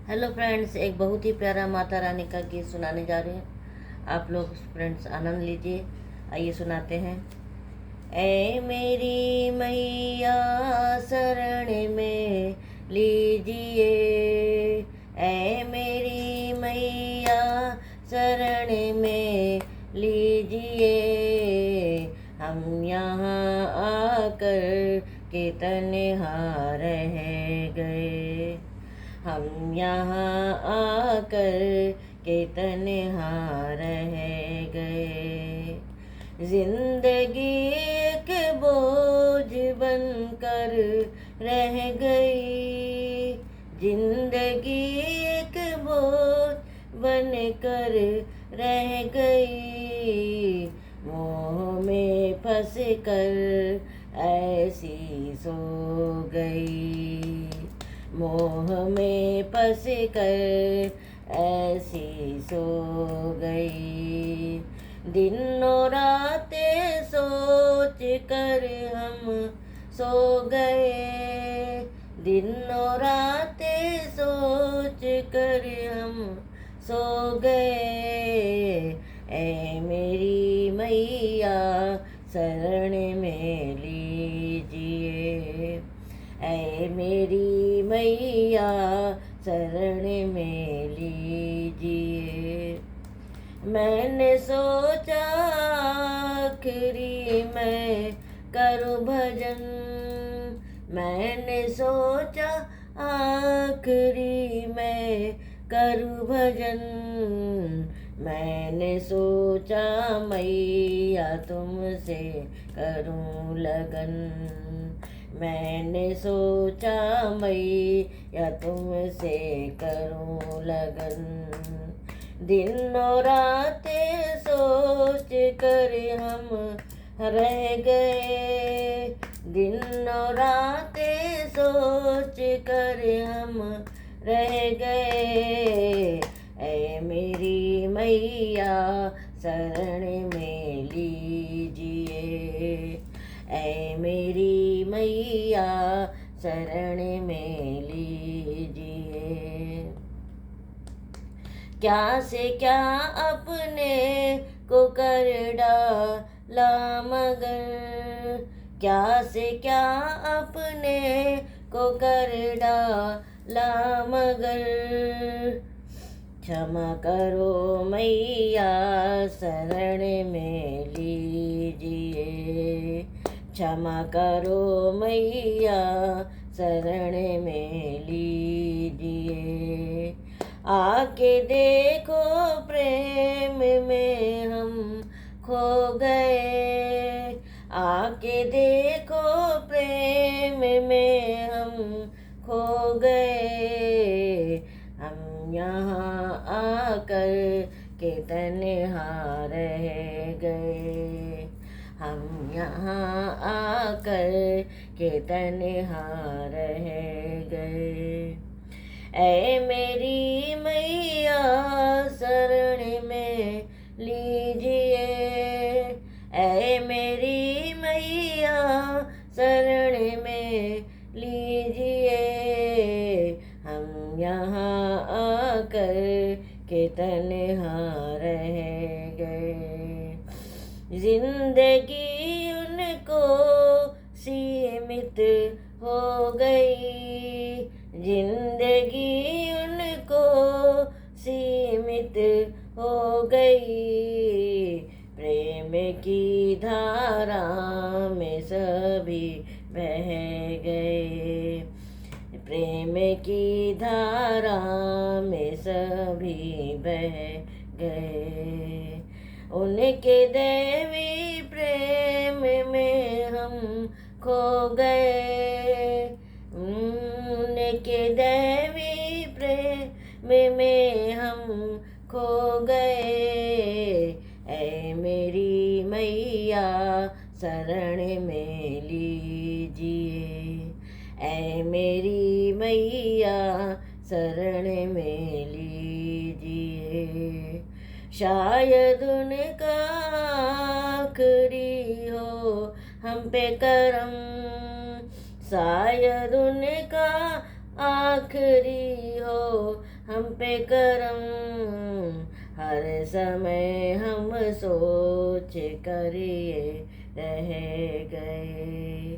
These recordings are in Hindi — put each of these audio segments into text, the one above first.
हेलो फ्रेंड्स, एक बहुत ही प्यारा माता रानी का गीत सुनाने जा रहे हैं। आप लोग फ्रेंड्स आनंद लीजिए। आइए सुनाते हैं। ऐ मेरी मैया शरण में लीजिए, ऐ मेरी मैया शरण में लीजिए। हम यहाँ आकर के तन्हा रह गए, हम यहाँ आकर के तन्हा रह गए। जिंदगी एक बोझ बनकर रह गई, जिंदगी एक बोझ बनकर रह गई। मोह में फंस कर ऐसी सो गई, मोह में फंस कर ऐसी सो गई। दिनों रातें सोच कर हम सो गए, दिनों रातें सोच कर हम सो गए। ऐ मेरी मैया शरण में लीजिए, ऐ मेरी मैया शरण में लीजिए। मैंने सोचा आखिरी मैं करूँ भजन, मैंने सोचा आखिरी मैं करूँ भजन। मैंने सोचा मैया तुमसे करूँ लगन, मैंने सोचा मैया तुमसे करूँ लगन। दिनों रातें सोच कर हम रह गए, दिनों रातें सोच कर हम रह गए। ऐ मेरी मैया शरण में लीजिए, ऐ मेरी मैया शरण में लीजिए। क्या से क्या अपने को कर डाला मगर, क्या से क्या अपने को कर डाला मगर। क्षमा करो मैया शरण में लीजिए, क्षमा करो मैया शरण में लीजिए। आके देखो प्रेम में हम खो गए, आके देखो प्रेम में हम खो गए। हम यहाँ आकर के तन्हा रह गए, हम यहाँ आकर के तन्हा रह गए। ऐ मेरी मैया शरण में लीजिए, ऐ मेरी मैया शरण में लीजिए। हम यहाँ आकर के तन्हा रह गए। जिंदगी उनको सीमित हो गई, जिंदगी उनको सीमित हो गई। प्रेम की धारा में सभी बह गए, प्रेम की धारा में सभी बह गए। उनके दैवी प्रेम में हम खो गए, उनके दैवी प्रेम में हम खो गए। ऐ मेरी मैया शरण में लीजिए, ऐ मेरी मैया शरण में लीजिए। शायद उनका आखिरी हो हम पे करम, शायद उनका आखिरी हो हम पे करम, हर समय हम सोच कर ये रह गए,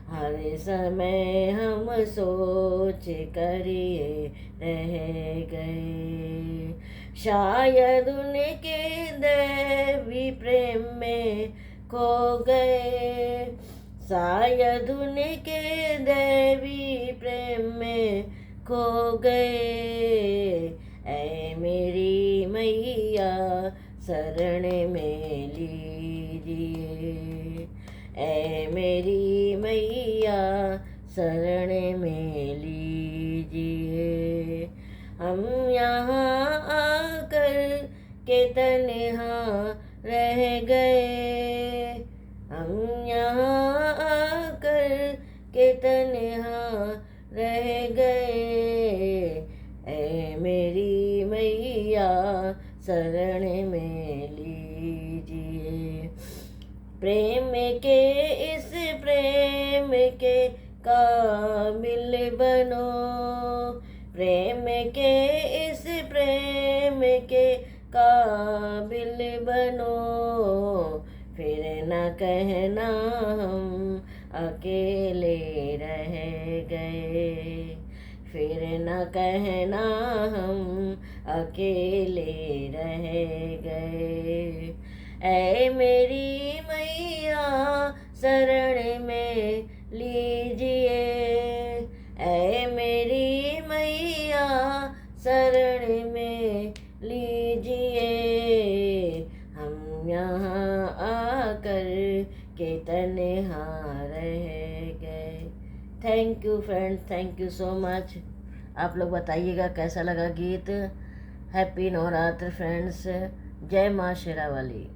हर समय हम सोच कर ये रह गए। शायद उनके दैवी प्रेम में खो गए, शायद उनके दैवी प्रेम में खो गए। ऐ मेरी मैया शरण में लीजिए, ऐ मेरी मैया शरण में लीजिए। हम यहाँ आकर के तन्हा रह गए, हम यहाँ आकर के तन्हा रह गए। ऐ मेरी मैया शरण में लीजिए। प्रेम के इस प्रेम के काबिल बनो, प्रेम के इस प्रेम के काबिल बनो। फिर न कहना हम अकेले रह गए, फिर न कहना हम अकेले रह गए। ऐ मेरी मैया शरण में लीजिए, ऐ मेरी मैया शरण में लीजिए। हम यहाँ आकर के तन्हा रह गए। Thank you friends, thank you so much. आप लोग बताइएगा कैसा लगा गीत। Happy Navratra friends. जय माँ शेरावाली।